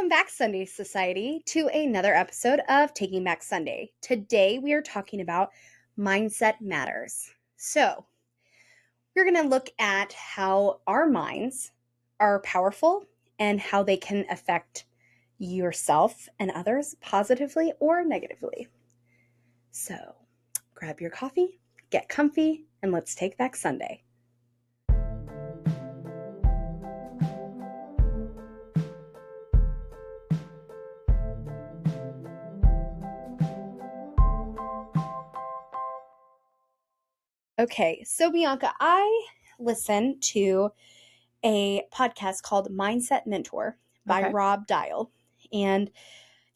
Welcome back, Sunday Society, to another episode of Taking Back Sunday. Today, we are talking about mindset matters. So, we're going to look at how our minds are powerful and how they can affect yourself and others positively or negatively. So, grab your coffee, get comfy, and let's take back Sunday. Okay, so Bianca, I listened to a podcast called Mindset Mentor by Rob Dial, and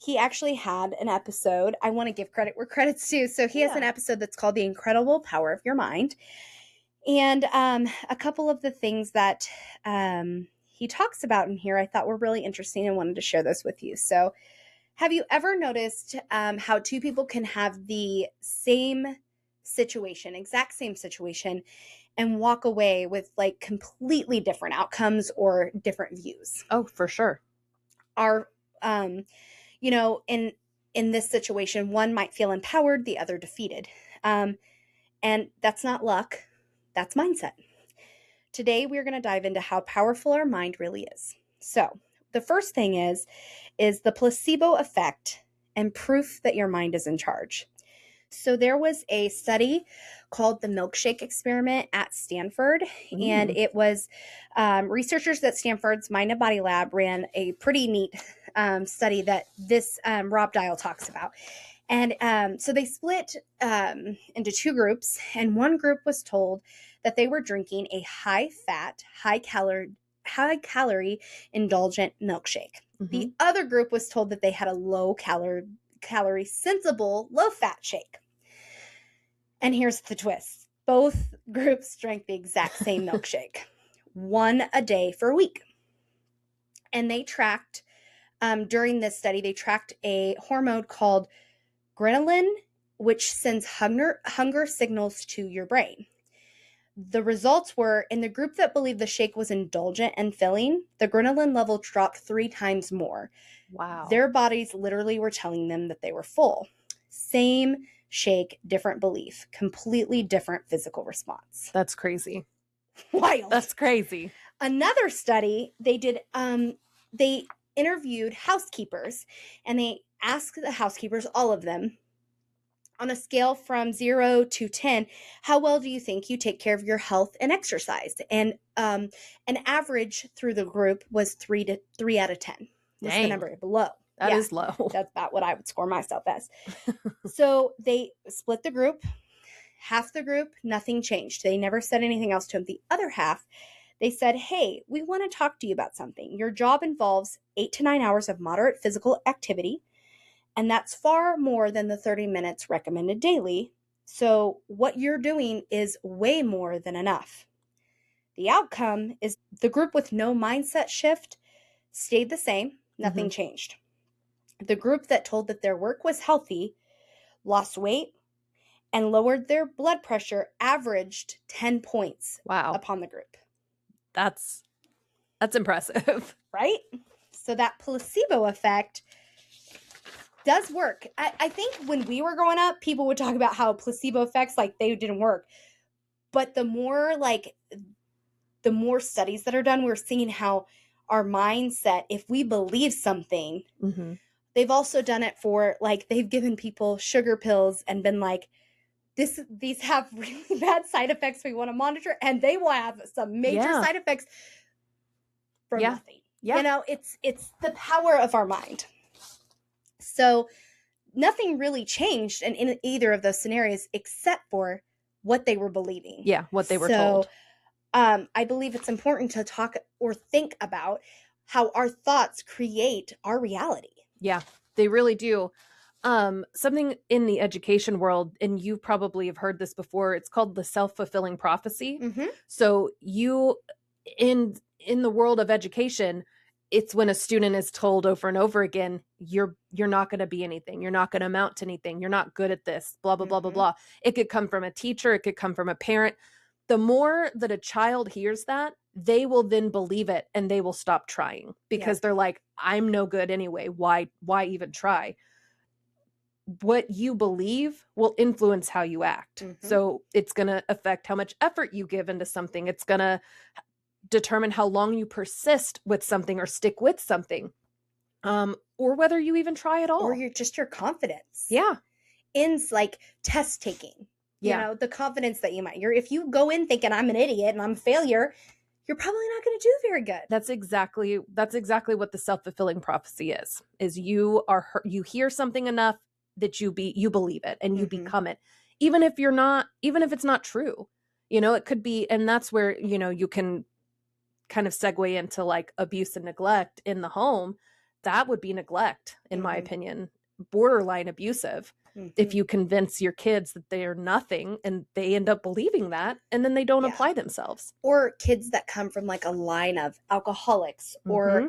he actually had an episode. I want to give credit where credit's due. So he has an episode that's called The Incredible Power of Your Mind. And a couple of the things that he talks about in here I thought were really interesting and wanted to share this with you. So have you ever noticed how two people can have the exact same situation, and walk away with like completely different outcomes or different views? Oh, for sure. In this situation, one might feel empowered, the other defeated. And that's not luck, that's mindset. Today, we're going to dive into how powerful our mind really is. So the first thing is the placebo effect and proof that your mind is in charge. So there was a study called the milkshake experiment at Stanford, and it was researchers at Stanford's Mind and Body Lab ran a pretty neat study that this Rob Dial talks about. And so they split into two groups, and one group was told that they were drinking a high-fat, high-calorie indulgent milkshake. Mm-hmm. The other group was told that they had a low-calorie, sensible, low-fat shake. And here's the twist. Both groups drank the exact same milkshake, one a day for a week. And they tracked, during this study, they tracked a hormone called ghrelin, which sends hunger signals to your brain. The results were, in the group that believed the shake was indulgent and filling, the ghrelin level dropped 3 times more. Wow. Their bodies literally were telling them that they were full. Same shake, different belief, completely different physical response. That's crazy. Wild. That's crazy. Another study they did, they interviewed housekeepers, and they asked the housekeepers, all of them, on a scale from 0 to 10, how well do you think you take care of your health and exercise? And an average through the group was 3 out of 10. Was the number below. That is low. That's about what I would score myself as. So they split the group. Half the group, nothing changed. They never said anything else to them. The other half, they said, hey, we want to talk to you about something. Your job involves 8 to 9 hours of moderate physical activity, and that's far more than the 30 minutes recommended daily. So what you're doing is way more than enough. The outcome is the group with no mindset shift stayed the same. Nothing changed. The group that told that their work was healthy lost weight and lowered their blood pressure, averaged 10 points upon the group. That's impressive. Right? So that placebo effect does work. I think when we were growing up, people would talk about how placebo effects, like, they didn't work. But the more studies that are done, we're seeing how our mindset, if we believe something, they've also done it for, like, they've given people sugar pills and been like, these have really bad side effects we want to monitor, and they will have some major side effects for nothing. Yeah. You know, it's the power of our mind. So nothing really changed in either of those scenarios except for what they were believing. Yeah, what they were told. I believe it's important to talk or think about how our thoughts create our reality. Yeah, they really do. Something in the education world, and you probably have heard this before, it's called the self-fulfilling prophecy. So you, in the world of education, it's when a student is told over and over again, you're not going to be anything. You're not going to amount to anything. You're not good at this, blah, blah, blah, blah, blah. It could come from a teacher. It could come from a parent. the more that a child hears that, they will then believe it and they will stop trying because they're like, I'm no good anyway. Why even try? What you believe will influence how you act. So it's going to affect how much effort you give into something. It's going to determine how long you persist with something or stick with something, or whether you even try at all. Or your confidence. Yeah. In like test taking. You know, the confidence that you might. If you go in thinking I'm an idiot and I'm a failure, you're probably not going to do very good. That's exactly what the self-fulfilling prophecy is you hear something enough that you believe it and you become it, even if it's not true. It could be, and that's where, you can kind of segue into like abuse and neglect in the home. That would be neglect, in my opinion, borderline abusive. If you convince your kids that they are nothing and they end up believing that, and then they don't apply themselves. Or kids that come from like a line of alcoholics or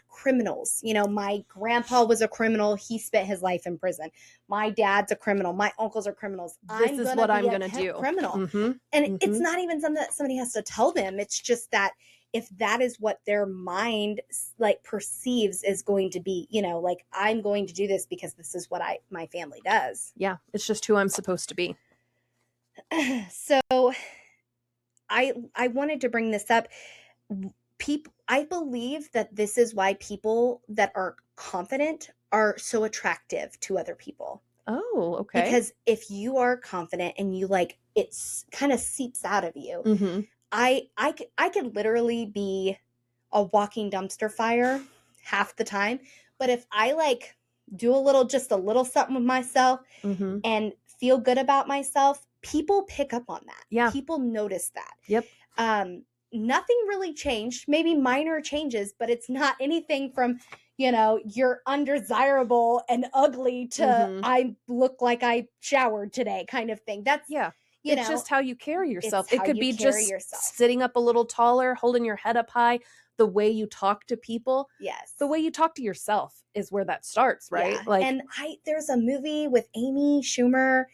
criminals. My grandpa was a criminal. He spent his life in prison. My dad's a criminal. My uncles are criminals. This is what I'm going to do. Criminal. And it's not even something that somebody has to tell them. It's just that if that is what their mind like perceives is going to be, like I'm going to do this because this is what my family does. Yeah. It's just who I'm supposed to be. So I wanted to bring this up. I believe that this is why people that are confident are so attractive to other people. Oh, okay. Because if you are confident and you like, it's kind of seeps out of you. I could literally be a walking dumpster fire half the time. But if I like do just a little something with myself and feel good about myself, people pick up on that. Yeah. People notice that. Yep. Nothing really changed, maybe minor changes, but it's not anything from, you're undesirable and ugly to I look like I showered today kind of thing. That's, it's just how you carry yourself. It could be just sitting up a little taller, holding your head up high, the way you talk to people. Yes. The way you talk to yourself is where that starts, right? Yeah. And there's a movie with Amy Schumer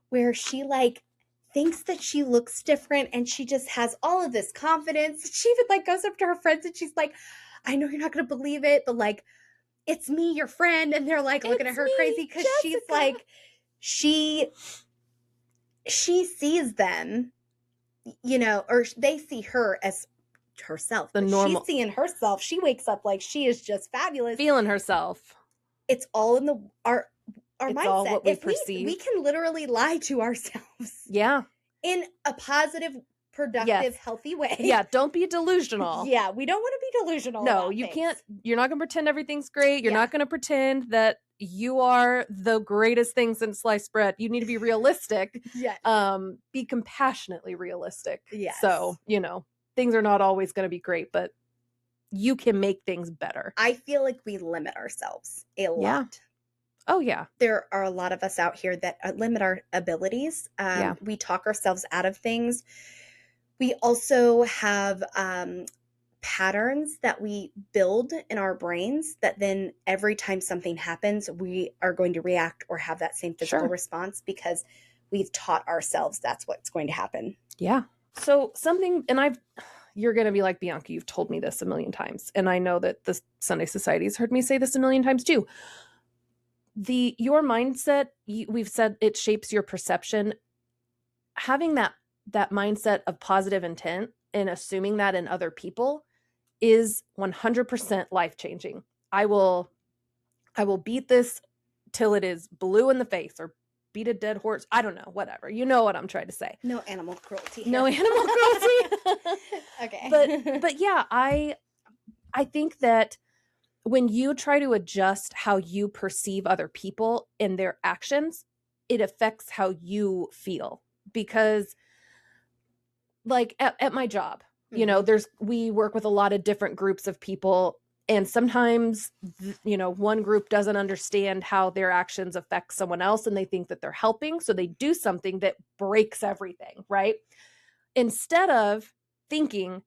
where she like thinks that she looks different and she just has all of this confidence. She even like goes up to her friends and she's like, I know you're not going to believe it, but like, it's me, your friend. And they're like looking at her crazy because she's like, she sees them, or they see her as herself. The normal. She's seeing herself. She wakes up like she is just fabulous. Feeling herself. It's all in our it's mindset. All what we perceive. We can literally lie to ourselves. Yeah. In a positive, productive, healthy way. Yeah. Don't be delusional. Yeah. We don't want to be delusional. No, you can't. You're not going to pretend everything's great. You're not going to pretend that you are the greatest thing since sliced bread. You need to be realistic. Yes. Be compassionately realistic. Yes. So, things are not always going to be great, but you can make things better. I feel like we limit ourselves a lot. Oh, yeah. There are a lot of us out here that limit our abilities. We talk ourselves out of things. We also have patterns that we build in our brains that then every time something happens, we are going to react or have that same physical response because we've taught ourselves that's what's going to happen. Yeah. So something, and you're going to be like, Bianca, you've told me this a million times. And I know that the Sunday Society has heard me say this a million times too. Your mindset, we've said it shapes your perception. Having that mindset of positive intent and assuming that in other people is 100% life-changing. I will beat this till it is blue in the face or beat a dead horse. I don't know, whatever. You know what I'm trying to say. No animal cruelty. No animal cruelty. Okay. But yeah, I think that when you try to adjust how you perceive other people and their actions, it affects how you feel. Because like at my job, we work with a lot of different groups of people. And sometimes, one group doesn't understand how their actions affect someone else and they think that they're helping. So they do something that breaks everything, right? Instead of thinking,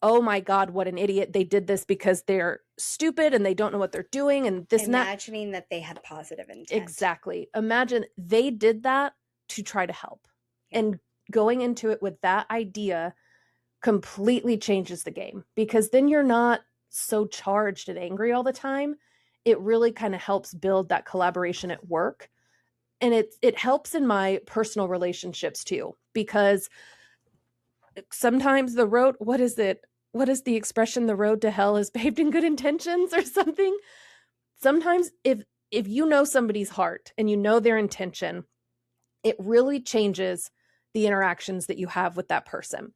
oh my God, what an idiot. They did this because they're stupid and they don't know what they're doing. And this imagining that they had positive intent. Exactly. Imagine they did that to try to help. And going into it with that idea completely changes the game, because then you're not so charged and angry all the time. It really kind of helps build that collaboration at work. And it helps in my personal relationships too, because sometimes the road, what is the expression, the road to hell is paved in good intentions or something? Sometimes if you know somebody's heart and you know their intention, it really changes the interactions that you have with that person,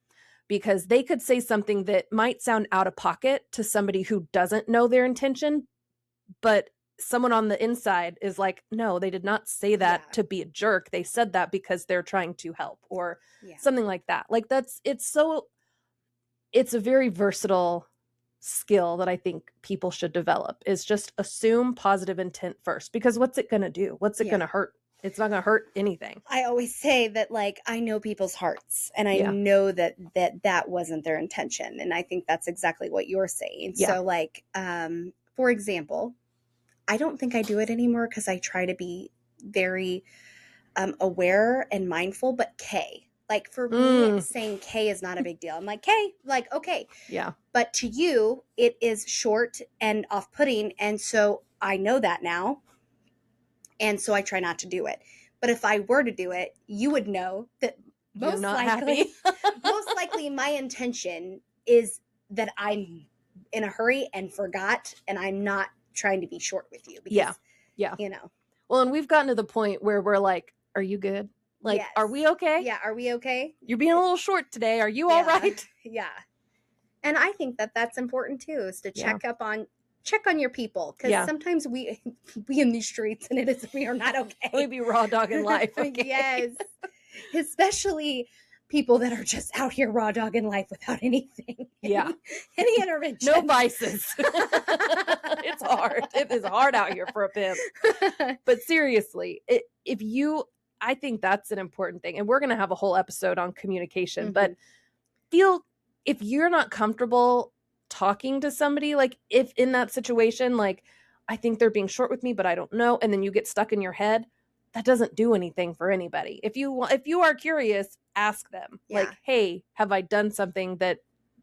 because they could say something that might sound out of pocket to somebody who doesn't know their intention, but someone on the inside is like, no, they did not say that to be a jerk. They said that because they're trying to help, or something like that. Like it's a very versatile skill that I think people should develop, is just assume positive intent first, because what's it going to do? What's it going to hurt? It's not going to hurt anything. I always say that, like, I know people's hearts, and I know that wasn't their intention. And I think that's exactly what you're saying. So, like, for example, I don't think I do it anymore because I try to be very aware and mindful, but K. Like, for me, saying K is not a big deal. I'm like, K, like, okay. Yeah. But to you, it is short and off-putting, and so I know that now. And so I try not to do it. But if I were to do it, you would know that most likely my intention is that I'm in a hurry and forgot, and I'm not trying to be short with you. Because, you know. Well, and we've gotten to the point where we're like, are you good? Like, are we okay? Yeah, are we okay? You're being a little short today. Are you all right? Yeah. And I think that that's important too, is to check on your people, because sometimes we in these streets, and we are not okay. We be raw dogging life. Okay? Yes, especially people that are just out here raw dogging life without anything. Any intervention. No vices. It's hard. It is hard out here for a pimp. But seriously, I think that's an important thing, and we're going to have a whole episode on communication. But if you're not comfortable talking to somebody, like if in that situation, like, I think they're being short with me, but I don't know, and then you get stuck in your head, that doesn't do anything for anybody. If you are curious, ask them, like, hey, have I done something that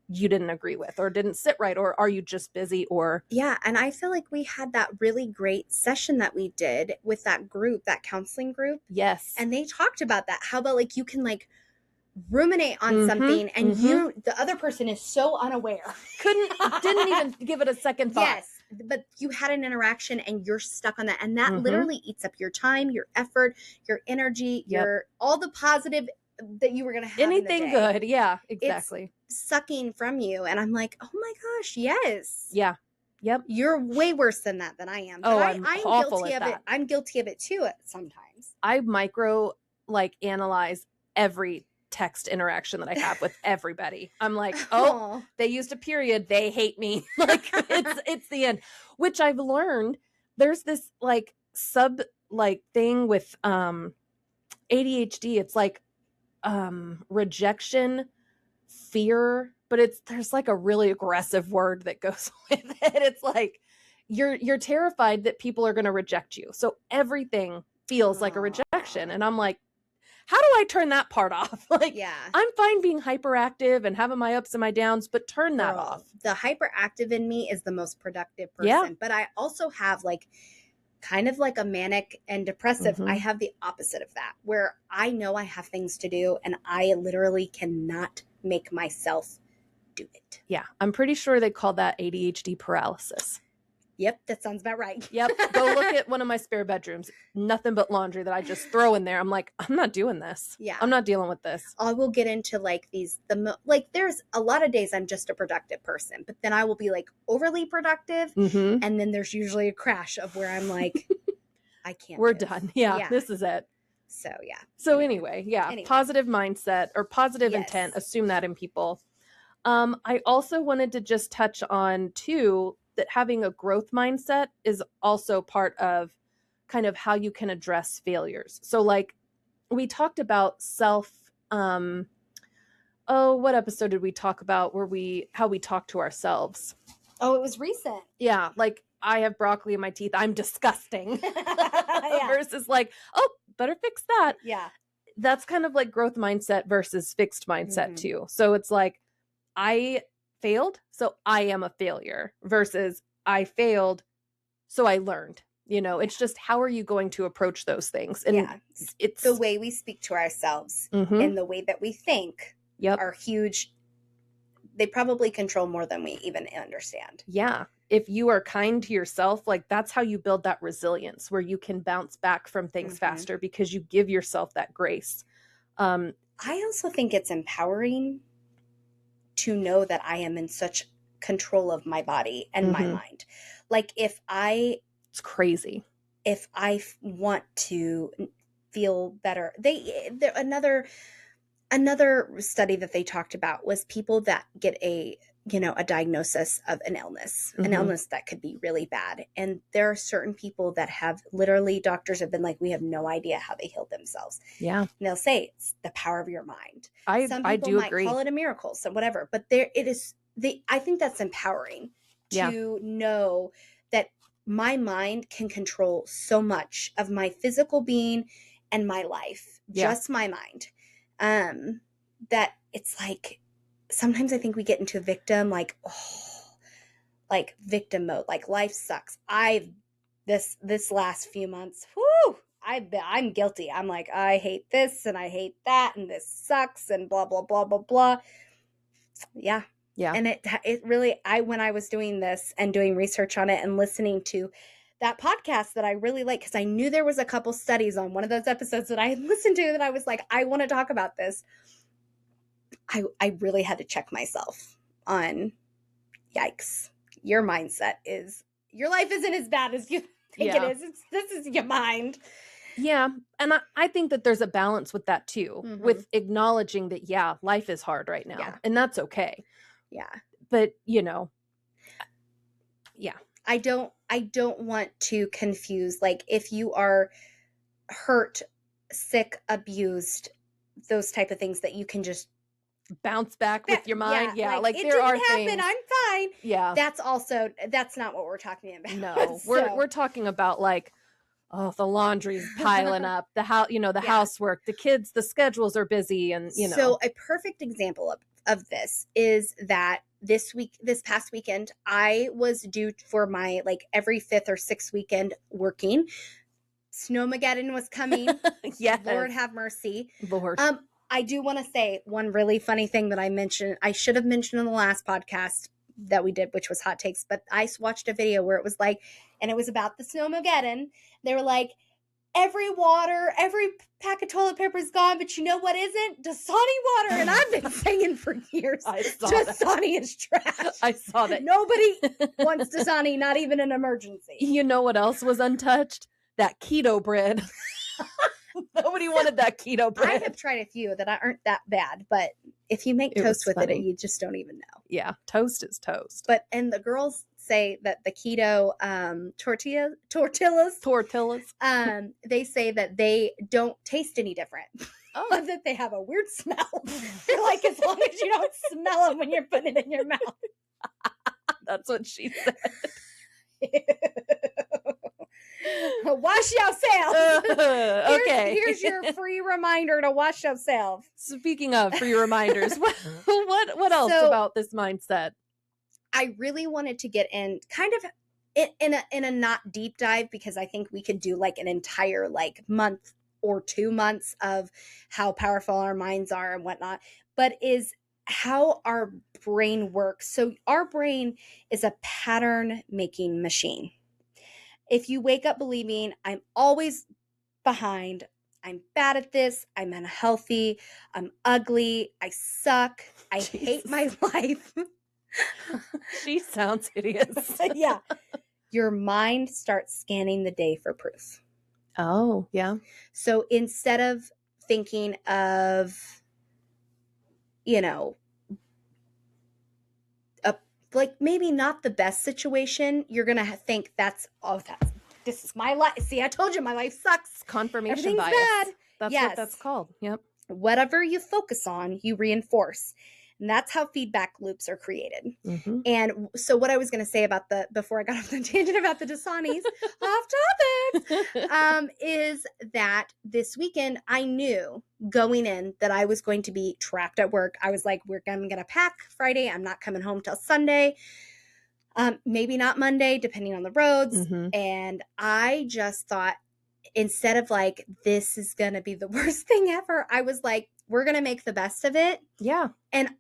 you didn't agree with, or didn't sit right, or are you just busy? Or and I feel like we had that really great session that we did with that group, that counseling group. Yes. And they talked about that. How about, like, you can, like, ruminate on something, and the other person is so unaware, didn't even give it a second thought. Yes, but you had an interaction and you're stuck on that, and that literally eats up your time, your effort, your energy, your all the positive that you were going to have. Anything good. Yeah, exactly. It's sucking from you. And I'm like, oh my gosh, yes. Yeah. Yep. You're way worse than that than I am. But I'm awful guilty at of that. it. I'm guilty of it too sometimes. I analyze every text interaction that I have with everybody. I'm like, oh, they used a period, they hate me. Like, it's the end. Which I've learned, there's this like sub like thing with ADHD. It's like rejection, fear, but there's like a really aggressive word that goes with it. It's like you're terrified that people are going to reject you. So everything feels like a rejection. And I'm like, how do I turn that part off? Like, I'm fine being hyperactive and having my ups and my downs, but turn that off. The hyperactive in me is the most productive person. But I also have like kind of like a manic and depressive. I have the opposite of that, where I know I have things to do and I literally cannot make myself do it. Yeah. I'm pretty sure they call that ADHD paralysis. Yep, that sounds about right. Yep. Go look at one of my spare bedrooms. Nothing but laundry that I just throw in there. I'm like, I'm not doing this. Yeah. I'm not dealing with this. I will get into like there's a lot of days I'm just a productive person, but then I will be like overly productive. And then there's usually a crash of where I'm like, I can't. We're done. Yeah, this is it. So, yeah. So anyway, positive mindset or positive intent, assume that in people. I also wanted to just touch on too, that having a growth mindset is also part of kind of how you can address failures. So like we talked about what episode did we talk about how we talk to ourselves? Oh, it was recent. Yeah. Like, I have broccoli in my teeth, I'm disgusting. Versus like, oh, better fix that. Yeah. that's kind of like growth mindset versus fixed mindset Mhm. too. So it's like, I failed, so I am a failure versus I failed, so I learned. It's just, how are you going to approach those things? And Yeah. The it's, way we speak to ourselves mm-hmm, and the way that we think yep. are huge. They probably control more than we even understand. Yeah. If you are kind to yourself, like, that's how you build that resilience where you can bounce back from things Mhm. faster because you give yourself that grace. I also think it's empowering to know that I am in such control of my body and my Mm-hmm. mind. Like It's crazy. if I want to feel better, another study that they talked about was people that get a diagnosis of an Mm-hmm. illness that could be really bad. And there are certain people that have literally, doctors have been like, we have no idea how they healed themselves. Yeah. And they'll say it's the power of your mind. Some I people do might agree. call it a miracle, so whatever. But I think that's empowering Yeah. to know that my mind can control so much of my physical being and my life, Yeah. just my mind. That it's like, sometimes I think we get into victim, like victim mode, like life sucks. This last few months, I'm guilty. I'm like, I hate this and I hate that and this sucks and blah blah blah blah blah. Yeah. Yeah. And it really, when I was doing this and doing research on it and listening to that podcast that I really like, because I knew there was a couple studies on one of those episodes that I had listened to that I was like, I want to talk about this. I really had to check myself on, yikes, your mindset is, your life isn't as bad as you think it Yeah. is. This is your mind. Yeah. And I think that there's a balance with that too, Mhm. with acknowledging that, yeah, life is hard right now. Yeah. And that's okay. Yeah. But, yeah. I don't want to confuse, like, if you are hurt, sick, abused, those type of things that you can just Bounce back with your mind. Yeah. Like it there didn't are happen, things. I'm fine. Yeah. That's not what we're talking about. No, So, we're talking about like, oh, the laundry's piling up, the house, the Yeah. housework, the kids, the schedules are busy, and So a perfect example of this is that this past weekend, I was due for my, like, every fifth or sixth weekend working. Snowmageddon was coming. yes, Lord have mercy. Lord. I do want to say one really funny thing that I should have mentioned in the last podcast that we did, which was hot takes, but I watched a video where it was like, and it was about the Snowmageddon. They were like, every pack of toilet paper is gone, but you know what isn't? Dasani water. And I've been saying for years, Dasani is trash. I saw that. Nobody wants Dasani, not even an emergency. You know what else was untouched? That keto bread. Nobody wanted that keto bread. I have tried a few that aren't that bad, but if you make toast with it, you just don't even know. Yeah, toast is toast. And the girls say that the keto tortillas, they say that they don't taste any different. Oh. But that they have a weird smell. They're like, as long as you don't smell them when you're putting it in your mouth. That's what she said. Wash yourself. Okay. Here's your free reminder to wash yourself. Speaking of free reminders, what else about this mindset? I really wanted to get in kind of in a not deep dive, because I think we could do like an entire month or 2 months of how powerful our minds are and whatnot, but is how our brain works. So our brain is a pattern making machine. If you wake up believing I'm always behind, I'm bad at this, I'm unhealthy, I'm ugly, I suck, I hate my life. She sounds hideous. Yeah. Your mind starts scanning the day for proof. Oh, yeah. So instead of thinking of, maybe not the best situation, you're going to think this is my life. See, I told you my life sucks. Confirmation bias. Bad. That's what that's called. Yep. Whatever you focus on, you reinforce. And that's how feedback loops are created. Mm-hmm. And so what I was going to say about before I got off the tangent about the Dasanis, off topic, is that this weekend I knew going in that I was going to be trapped at work. I was like, I'm going to pack Friday. I'm not coming home till Sunday. Maybe not Monday, depending on the roads. Mm-hmm. And I just thought, instead of like, this is going to be the worst thing ever, I was like, we're going to make the best of it. Yeah. And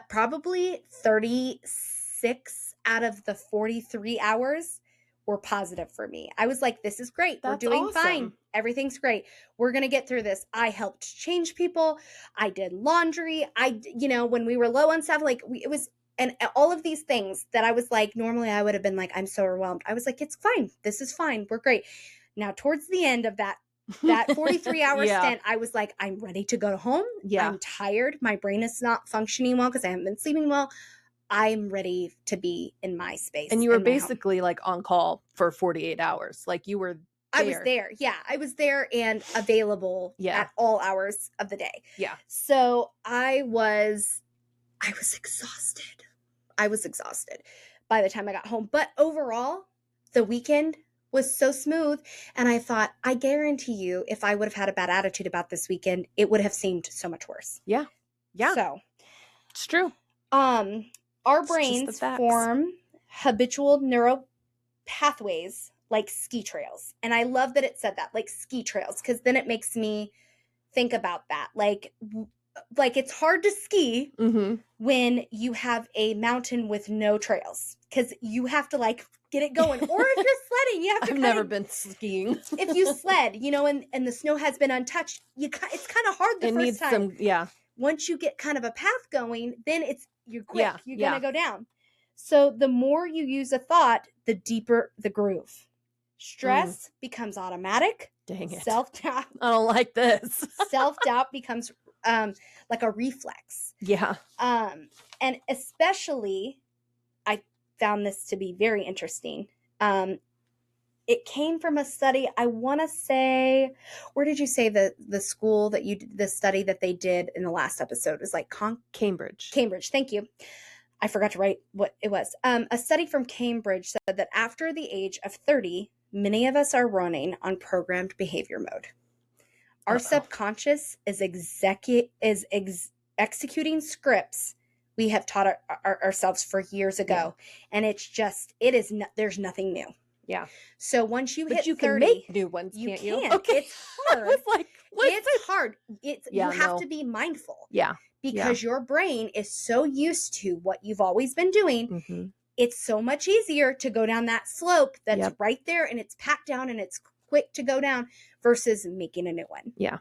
probably 36 out of the 43 hours were positive for me. I was like, this is great. That's We're doing awesome. fine. Everything's great. We're going to get through this. I helped change people. I did laundry. When we were low on stuff, like and all of these things that I was like, normally I would have been like, I'm so overwhelmed. I was like, it's fine. This is fine. We're great. Now, towards the end of that 43-hour stint, I was like, I'm ready to go home. Yeah. I'm tired. My brain is not functioning well because I haven't been sleeping well. I'm ready to be in my space. And you were basically like on call for 48 hours. Like you were there. I was there. Yeah. I was there and available at all hours of the day. Yeah. So I was exhausted. I was exhausted by the time I got home. But overall, the weekend was so smooth. And I thought, I guarantee you, if I would have had a bad attitude about this weekend, it would have seemed so much worse. Yeah. Yeah. So it's true. Our brains form habitual neural pathways like ski trails. And I love that it said that, like ski trails, because then it makes me think about that. Like it's hard to ski when you have a mountain with no trails, because you have to like get it going. Or if you're sledding, you have to. I've never been skiing. If you sled, and the snow has been untouched, it's kind of hard the first time. Once you get kind of a path going, then you're quick. You're gonna go down. So the more you use a thought, the deeper the groove. Stress becomes automatic. Dang it. Self-doubt. I don't like this. Self-doubt becomes like a reflex. Yeah. And especially, I found this to be very interesting. It came from a study, I want to say, where did you say the school that you did the study that they did in the last episode? It was like Cambridge. Cambridge, thank you. I forgot to write what it was. A study from Cambridge said that after the age of 30, many of us are running on programmed behavior mode. Our subconscious is executing scripts we have taught ourselves for years ago. Yeah. And there's nothing new. Yeah. So once you hit 30, can make new ones, can't you? Okay. It's hard. It's hard. You have to be mindful. Yeah. Because your brain is so used to what you've always been doing. Mm-hmm. It's so much easier to go down that slope that's right there and it's packed down and it's quick to go down versus making a new one. Yeah.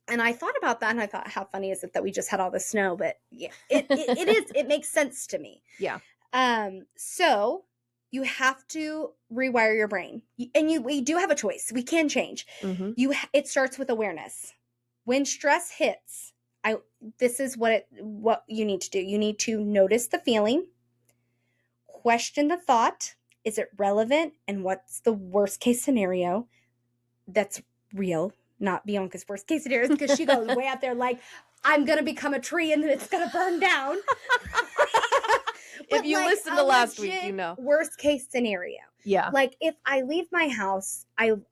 And I thought about that and I thought, how funny is it that we just had all this snow? But yeah, it makes sense to me. Yeah. So you have to rewire your brain, and we do have a choice. We can change. Mm-hmm. It starts with awareness. When stress hits, this is what you need to do. You need to notice the feeling, question the thought. Is it relevant? And what's the worst case scenario that's real? Not Bianca's worst case scenario, because she goes way out there like, I'm going to become a tree and then it's going to burn down. If you listen to last week, you know. Worst case scenario. Yeah. Like if I leave my house, I'm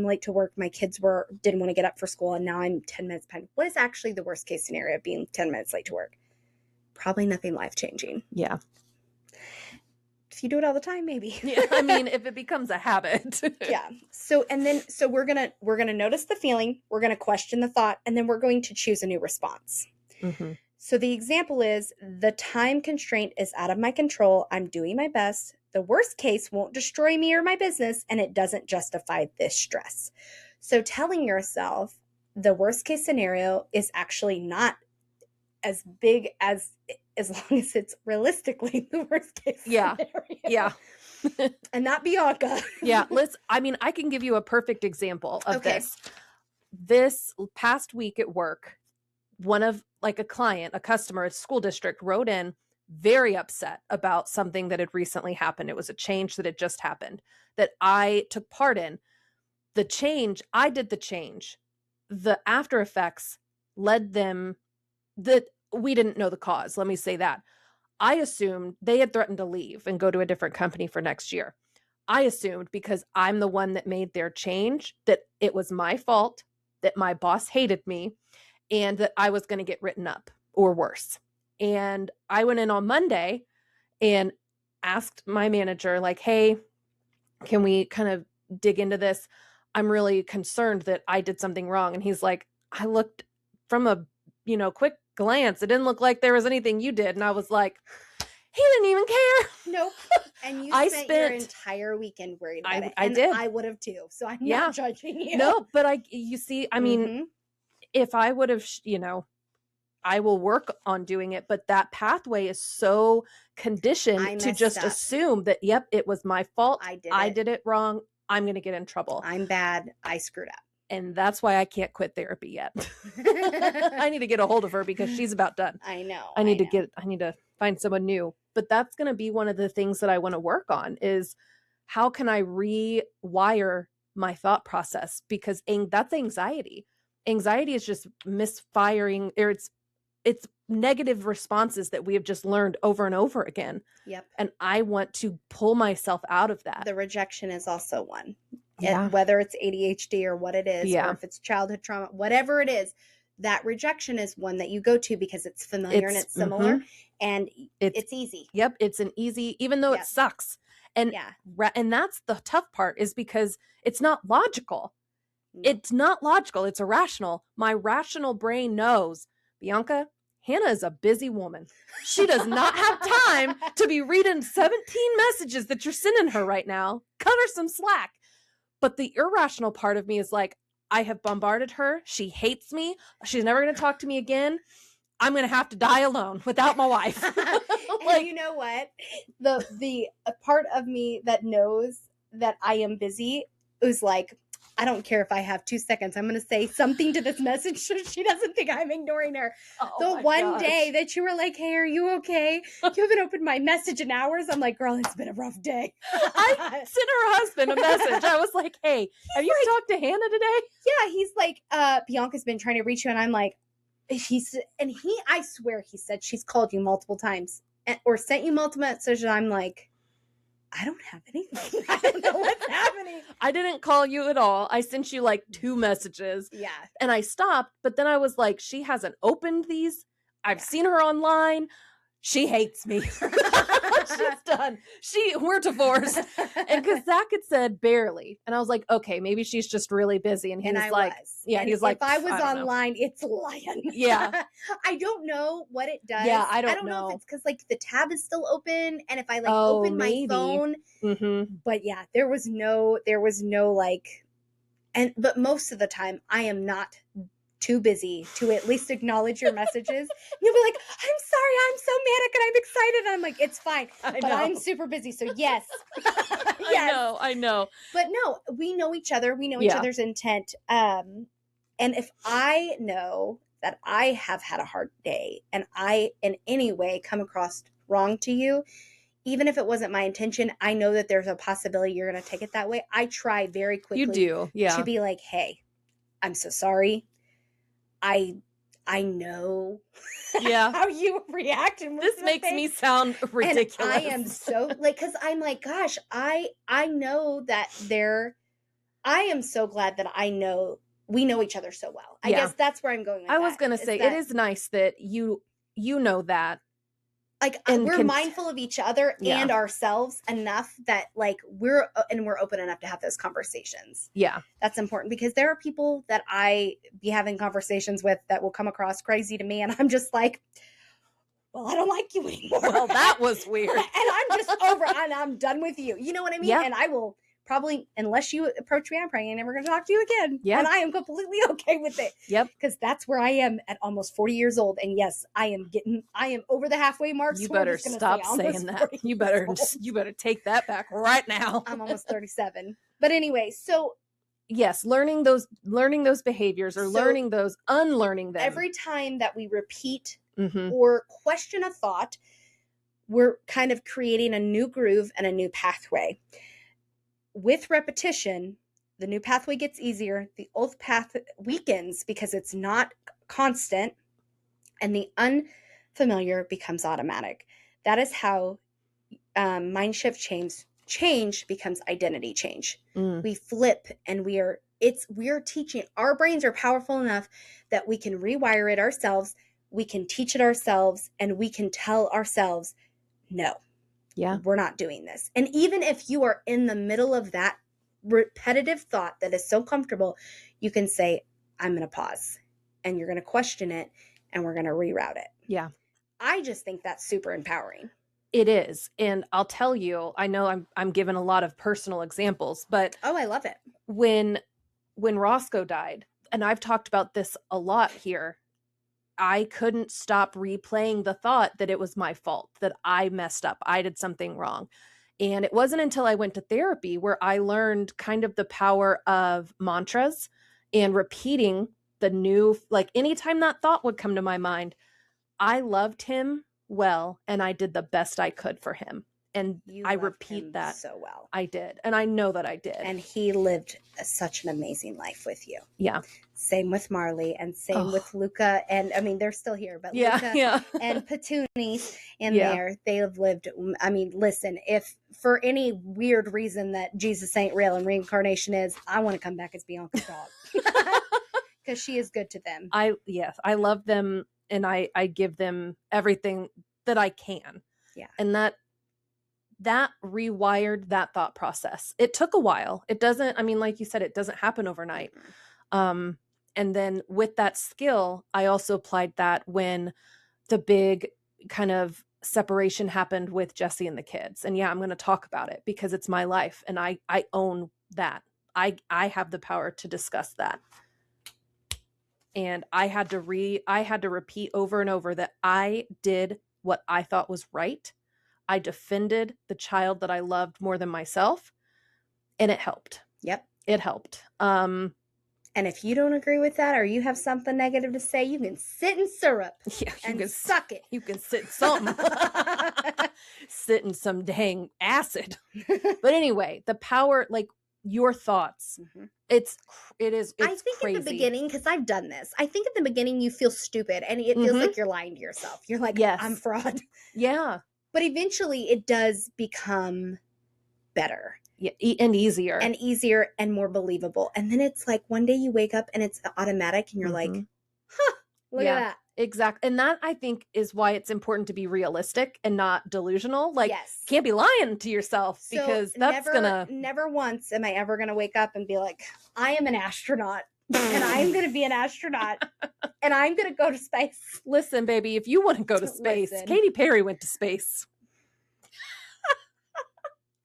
late to work. My kids didn't want to get up for school and now I'm 10 minutes behind. What is actually the worst case scenario of being 10 minutes late to work? Probably nothing life-changing. Yeah. If you do it all the time, maybe. Yeah. I mean, if it becomes a habit. Yeah. So we're going to notice the feeling, we're going to question the thought, and then we're going to choose a new response. Mm-hmm. So the example is, the time constraint is out of my control. I'm doing my best. The worst case won't destroy me or my business, and it doesn't justify this stress. So telling yourself the worst case scenario is actually not as big as long as it's realistically the worst case scenario. Yeah. And not Bianca. Yeah. I can give you a perfect example of this. This past week at work, one of a client, a customer, a school district wrote in very upset about something that had recently happened. It was a change that had just happened that I took part in. I did the change. The after effects led them that we didn't know the cause. Let me say that. I assumed they had threatened to leave and go to a different company for next year. I assumed because I'm the one that made their change that it was my fault, that my boss hated me, and that I was going to get written up or worse. And I went in on Monday and asked my manager, like, hey, can we kind of dig into this? I'm really concerned that I did something wrong. And he's like, I looked from a, quick glance. It didn't look like there was anything you did. And I was like, he didn't even care. Nope. And you I spent your entire weekend worried about it. I and did. I would have too. So I'm not judging you. No, but you see, I mean, if I would have, I will work on doing it, but that pathway is so conditioned to just assume that, yep, it was my fault. I did it wrong. I'm going to get in trouble. I'm bad. I screwed up. And that's why I can't quit therapy yet. I need to get a hold of her because she's about done. I know. I need to find someone new. But that's going to be one of the things that I want to work on is how can I rewire my thought process? Because that's anxiety. Anxiety is just misfiring, or it's negative responses that we have just learned over and over again. Yep. And I want to pull myself out of that. The rejection is also one. Yeah. Whether it's ADHD or what it is, or if it's childhood trauma, whatever it is, that rejection is one that you go to because it's familiar and it's similar and it's easy. Yep. It's an easy, even though it sucks. And, and that's the tough part is because it's not logical. It's not logical. It's irrational. My rational brain knows, Bianca, Hannah is a busy woman. She does not have time to be reading 17 messages that you're sending her right now. Cut her some slack. But the irrational part of me is like, I have bombarded her. She hates me. She's never going to talk to me again. I'm going to have to die alone without my wife. And you know what? The part of me that knows that I am busy is like, I don't care if I have 2 seconds. I'm going to say something to this message so she doesn't think I'm ignoring her. The one day that you were like, hey, are you okay? You haven't opened my message in hours. I'm like, girl, it's been a rough day. I sent her husband a message. I was like, hey, have you talked to Hannah today? Yeah, he's like, Bianca's been trying to reach you. And I'm like, I swear he said she's called you multiple times or sent you multiple messages. I'm like, I don't have anything. I don't know what's happening. I didn't call you at all. I sent you like 2 messages. Yeah. And I stopped, but then I was like, she hasn't opened these. I've seen her online. She hates me. She's done. We're divorced. And because Zach had said barely. And I was like, okay, maybe she's just really busy. And he's like, yeah, he's like, if I was online, it's lying. Yeah. I don't know what it does. Yeah, I don't know if it's because like the tab is still open. And if I like open my phone. But yeah, there was no like, but most of the time I am not too busy to at least acknowledge your messages. You'll be like, I'm sorry, I'm so manic and I'm excited. And I'm like, it's fine. But I'm super busy. So yes. Yes. I know. But no, we know each other. We know each other's intent. And if I know that I have had a hard day and I in any way come across wrong to you, even if it wasn't my intention, I know that there's a possibility you're going to take it that way. I try very quickly to be like, hey, I'm so sorry. I know how you react. And this makes me sound ridiculous. And I am so like, cause I'm like, gosh, I know that I am so glad that we know each other so well. I guess that's where I'm going with I was going to say, it is nice that you know that. Like we're mindful of each other and ourselves enough that like we're open enough to have those conversations. Yeah. That's important because there are people that I be having conversations with that will come across crazy to me. And I'm just like, well, I don't like you anymore. Well, that was weird. And I'm just over and I'm done with you. You know what I mean? Yeah. And I will probably, unless you approach me, I'm probably never going to talk to you again. Yeah. And I am completely okay with it. Yep. Because that's where I am at almost 40 years old. And yes, I am over the halfway mark. You better stop saying that. You better take that back right now. I'm almost 37. But anyway, so yes, learning those behaviors or unlearning them. Every time that we repeat or question a thought, we're kind of creating a new groove and a new pathway. With repetition, the new pathway gets easier. The old path weakens because it's not constant. And the unfamiliar becomes automatic. That is how mind shift change becomes identity change. We flip, and we are teaching. Our brains are powerful enough that we can rewire it ourselves, we can teach it ourselves, and we can tell ourselves, no, we're not doing this. And even if you are in the middle of that repetitive thought that is so comfortable, you can say, I'm going to pause, and you're going to question it, and we're going to reroute it. Yeah. I just think that's super empowering. It is. And I'll tell you, I know I'm given a lot of personal examples, but oh, I love it. When Roscoe died, and I've talked about this a lot here, I couldn't stop replaying the thought that it was my fault, that I messed up, I did something wrong. And it wasn't until I went to therapy where I learned kind of the power of mantras and repeating the new, like anytime that thought would come to my mind, I loved him well, and I did the best I could for him. And I repeat that so well. I did. And I know that I did. And he lived such an amazing life with you. Yeah. Same with Marley, and same with Luca. And I mean, they're still here, but Luca and Petuni's in there, they have lived. I mean, listen, if for any weird reason that Jesus ain't real and reincarnation is, I want to come back as Bianca's dog. Because she is good to them. I love them, and I give them everything that I can. Yeah. And that rewired that thought process. It took a while. It doesn't, I mean, like you said, it doesn't happen overnight. And then with that skill, I also applied that when the big kind of separation happened with Jesse and the kids. And I'm going to talk about it because it's my life, and I own that. I have the power to discuss that. And I had to repeat over and over that I did what I thought was right. I defended the child that I loved more than myself, and it helped. Yep. It helped. And if you don't agree with that, or you have something negative to say, you can sit in syrup and suck it. You can sit in something. Sit in some dang acid. But anyway, the power, like your thoughts, it's I think crazy. at the beginning, because I've done this, I think at the beginning you feel stupid, and it feels like you're lying to yourself. You're like, I'm fraud. Yeah. But eventually it does become better. Yeah, and easier. And more believable. And then it's like one day you wake up and it's automatic, and you're like, look at that. Exactly. And that, I think, is why it's important to be realistic and not delusional. Like, you can't be lying to yourself, because that's never once am I ever gonna wake up and be like, I am an astronaut. And I'm going to be an astronaut, and I'm going to go to space. Listen, baby, if you want to go to space, Katy Perry went to space.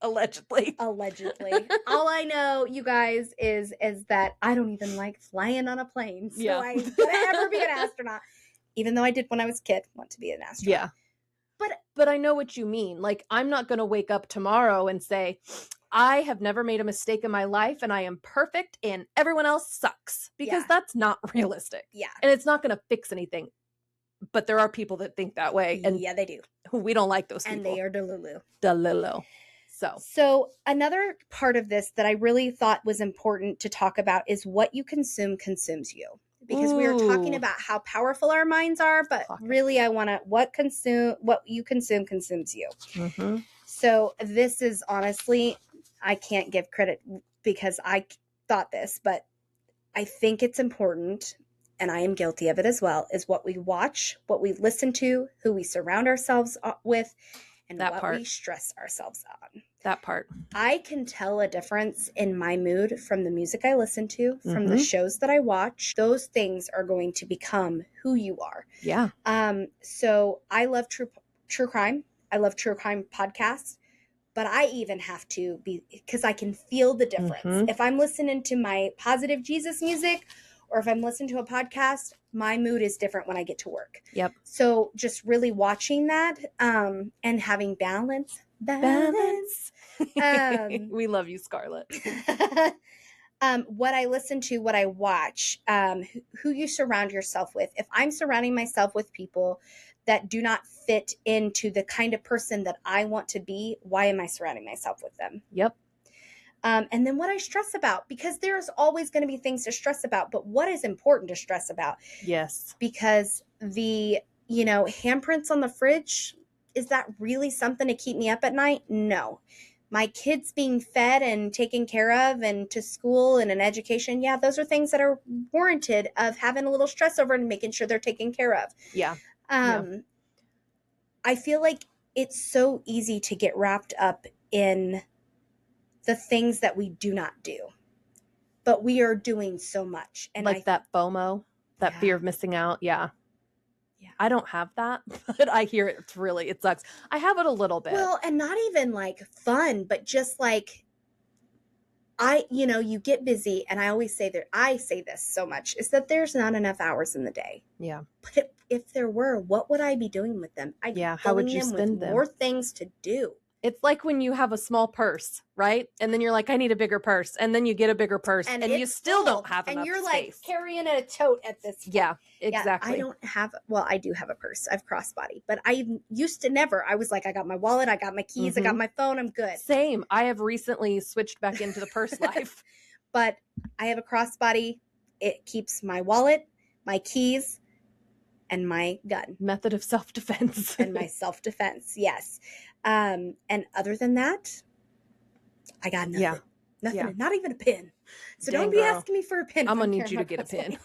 Allegedly. All I know, you guys, is that I don't even like flying on a plane. So I'm going to ever be an astronaut. Even though I did when I was a kid want to be an astronaut. Yeah. But I know what you mean. Like, I'm not going to wake up tomorrow and say, I have never made a mistake in my life, and I am perfect, and everyone else sucks, because that's not realistic. Yeah. And it's not going to fix anything. But there are people that think that way. And they do. We don't like those people. And they are delulu. So another part of this that I really thought was important to talk about is what you consume consumes you. Because we were talking about how powerful our minds are, but really I want to, what you consume consumes you. So this is honestly, I can't give credit because I thought this, but I think it's important, and I am guilty of it as well, is what we watch, what we listen to, who we surround ourselves with, and we stress ourselves on. That part. I can tell a difference in my mood from the music I listen to, from the shows that I watch. Those things are going to become who you are. Yeah. So I love true crime. I love true crime podcasts, but I even have to be, because I can feel the difference. If I'm listening to my positive Jesus music, or if I'm listening to a podcast, my mood is different when I get to work. Yep. So just really watching that, and having balance. We love you, Scarlett. What I listen to, what I watch, who you surround yourself with. If I'm surrounding myself with people that do not fit into the kind of person that I want to be, why am I surrounding myself with them? Yep. And then what I stress about, because there's always going to be things to stress about, but what is important to stress about? Yes. Because the handprints on the fridge, is that really something to keep me up at night? No. My kids being fed and taken care of and to school and an education, yeah, those are things that are warranted of having a little stress over and making sure they're taken care of. Yeah. I feel like it's so easy to get wrapped up in the things that we do not do, but we are doing so much. And like that FOMO, that fear of missing out. Yeah. I don't have that, but I hear it. It sucks. I have it a little bit. Well, and not even like fun, but just like, you get busy, and I always say that, I say this so much, is that there's not enough hours in the day. Yeah. But if there were, what would I be doing with them? I'd be how would you filling spend with them? more things to do. It's like when you have a small purse, right? And then you're like, I need a bigger purse. And then you get a bigger purse and you still don't have enough and you're space. like carrying a tote at this point. Yeah, exactly. I don't have, well, I do have a purse. I've crossbody, but I used to never. I was like, I got my wallet, I got my keys, I got my phone, I'm good. Same. I have recently switched back into the purse life. But I have a crossbody. It keeps my wallet, my keys, and my gun. Method of self-defense. And my self-defense, yes. And other than that, I got nothing. Yeah. Nothing. Yeah. Not even a pin. So don't be asking me for a pin. I'm going to need you to get a pin.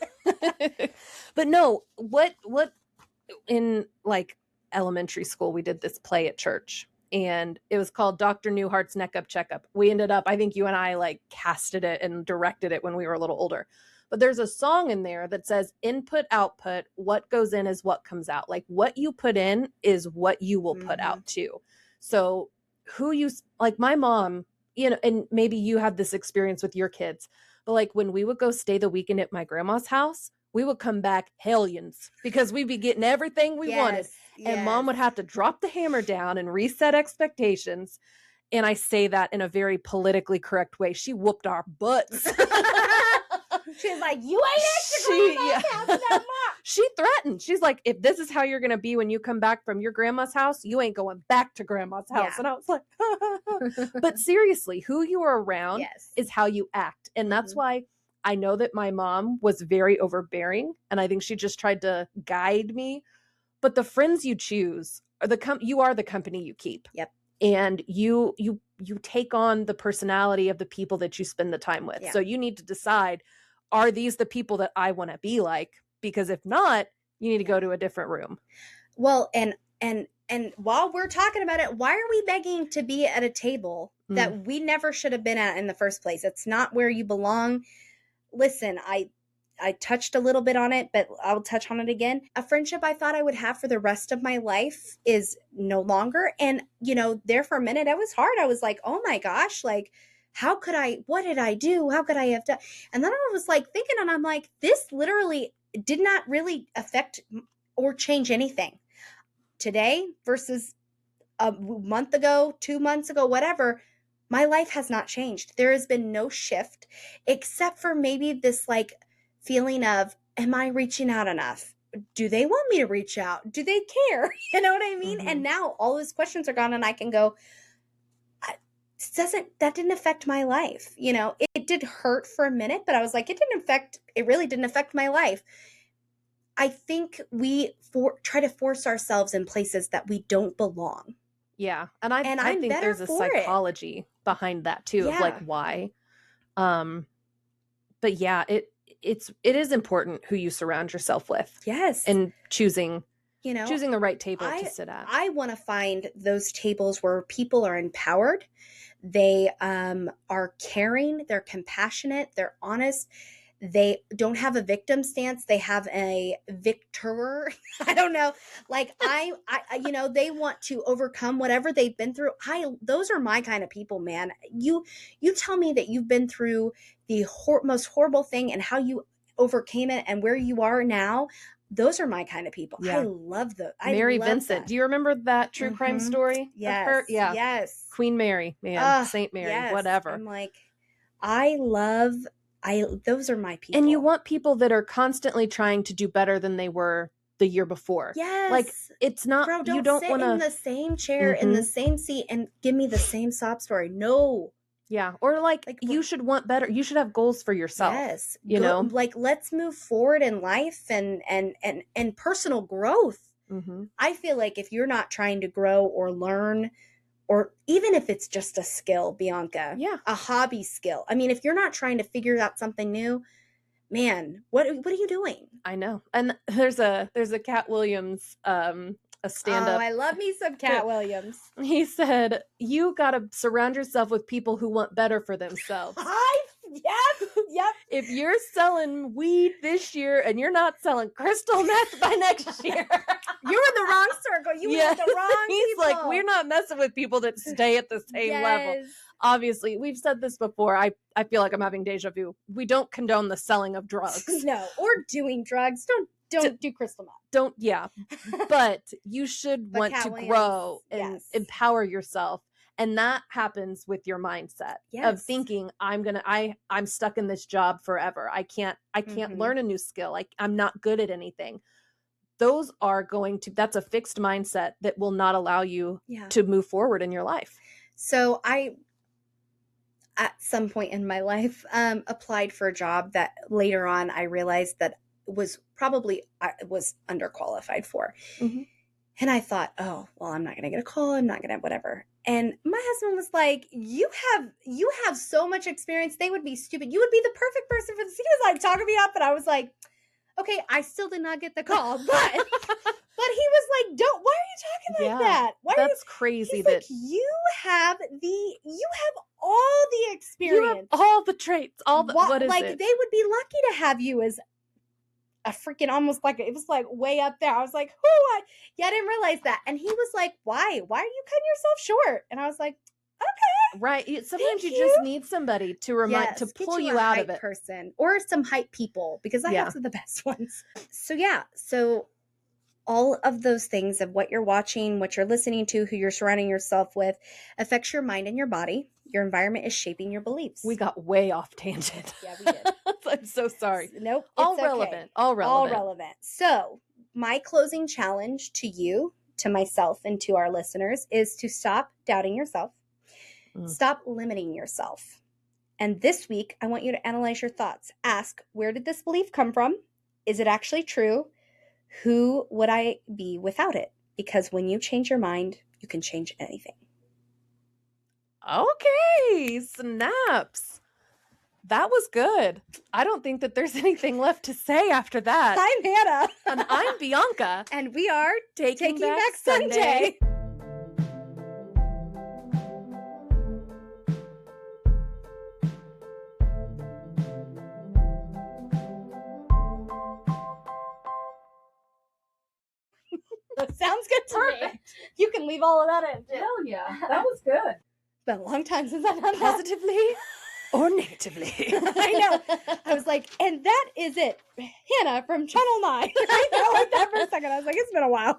But no, what in like elementary school, we did this play at church. And it was called Dr. Newhart's Neck Up Checkup. We ended up, I think you and I like casted it and directed it when we were a little older. But there's a song in there that says input, output, what goes in is what comes out. Like what you put in is what you will put out too. So like my mom, and maybe you had this experience with your kids, but like when we would go stay the weekend at my grandma's house, we would come back hellions because we'd be getting everything we wanted. And mom would have to drop the hammer down and reset expectations. And I say that in a very politically correct way. She whooped our butts. She's like, you ain't at your grandma's house no more. She threatened. She's like, if this is how you're going to be when you come back from your grandma's house, you ain't going back to grandma's house. And I was like, but seriously, who you are around is how you act. And that's why I know that my mom was very overbearing. And I think she just tried to guide me. But the friends you choose are you are the company you keep. Yep. And you take on the personality of the people that you spend the time with. Yeah. So you need to decide, are these the people that I want to be like? Because if not, you need to go to a different room. Well, and while we're talking about it, why are we begging to be at a table that we never should have been at in the first place? It's not where you belong. Listen, I touched a little bit on it, but I'll touch on it again. A friendship I thought I would have for the rest of my life is no longer. And, there for a minute, it was hard. I was like, oh my gosh, like, what did I do? How could I have done? And then I was like thinking, and I'm like, this literally did not really affect or change anything today versus a month ago, 2 months ago, whatever. My life has not changed. There has been no shift except for maybe this like feeling of, am I reaching out enough? Do they want me to reach out? Do they care? You know what I mean? And now all those questions are gone and I can go, that didn't affect my life. It did hurt for a minute, but I was like, it really didn't affect my life. I think we try to force ourselves in places that we don't belong. Yeah. And I think there's a psychology behind that too, of like why. But yeah, it is important who you surround yourself with. Yes. And choosing the right table to sit at. I want to find those tables where people are empowered. They are caring, they're compassionate, they're honest. They don't have a victim stance. They have a victor. I don't know. Like I they want to overcome whatever they've been through. Those are my kind of people, man. You tell me that you've been through the most horrible thing and how you overcame it and where you are now. Those are my kind of people. Yeah. I love those. Mary Vincent. Do you remember that true crime story? Yes. Of her? Yeah. Yes. Queen Mary, man. Saint Mary, whatever. I'm like, those are my people. And you want people that are constantly trying to do better than they were the year before. Yes. Like it's not, Bro, you don't want to sit in the same chair, in the same seat and give me the same sob story. No. Yeah. Or like you should want better. You should have goals for yourself. Yes. You know, like let's move forward in life and personal growth. I feel like if you're not trying to grow or learn, or even if it's just a skill, Bianca, a hobby skill. I mean, if you're not trying to figure out something new, man, what are you doing? I know. And there's a Cat Williams a stand-up. Oh, I love me some Cat Williams. He said, you got to surround yourself with people who want better for themselves. Yep. If you're selling weed this year and you're not selling crystal meth by next year, you're in the wrong circle. You were with the wrong He's people. like, we're not messing with people that stay at the same level. Obviously, we've said this before. I feel like I'm having deja vu. We don't condone the selling of drugs. No, or doing drugs. Don't do crystal meth. But you should want to grow and empower yourself. And that happens with your mindset of thinking, I'm stuck in this job forever. I can't learn a new skill. I'm not good at anything. That's a fixed mindset that will not allow you to move forward in your life. So I, at some point in my life, applied for a job that later on I realized that I was underqualified for. Mm-hmm. And I thought, oh, well, I'm not going to get a call. I'm not going to whatever. And my husband was like, you have so much experience. They would be stupid. You would be the perfect person for this. He was like talking me up. And I was like, okay, I still did not get the call, but he was like, why are you talking like that? That's crazy. That you have all the experience. You have all the traits. What is it? They would be lucky to have you as a freaking it was like way up there. I was like, I didn't realize that. And he was like, why are you cutting yourself short? And I was like, okay. Right. Sometimes you just need somebody to remind, to pull you out of it. Person or some hype people, because I have some of the best ones. So all of those things of what you're watching, what you're listening to, who you're surrounding yourself with affects your mind and your body. Your environment is shaping your beliefs. We got way off tangent. Yeah, we did. I'm so sorry. Nope. All relevant. All relevant. So my closing challenge to you, to myself, and to our listeners is to stop doubting yourself. Stop limiting yourself. And this week, I want you to analyze your thoughts. Ask, where did this belief come from? Is it actually true? Who would I be without it? Because when you change your mind, you can change anything. Okay, snaps. That was good. I don't think that there's anything left to say after that. I'm Hannah. And I'm Bianca. And we are Taking Back Sunday. That sounds good to me. You can leave all of that in. Hell yeah. That was good. It's been a long time since I've done that. Positively or negatively. I know. I was like, and that is it. Hannah from Channel 9. I know, like that for a second. I was like, it's been a while.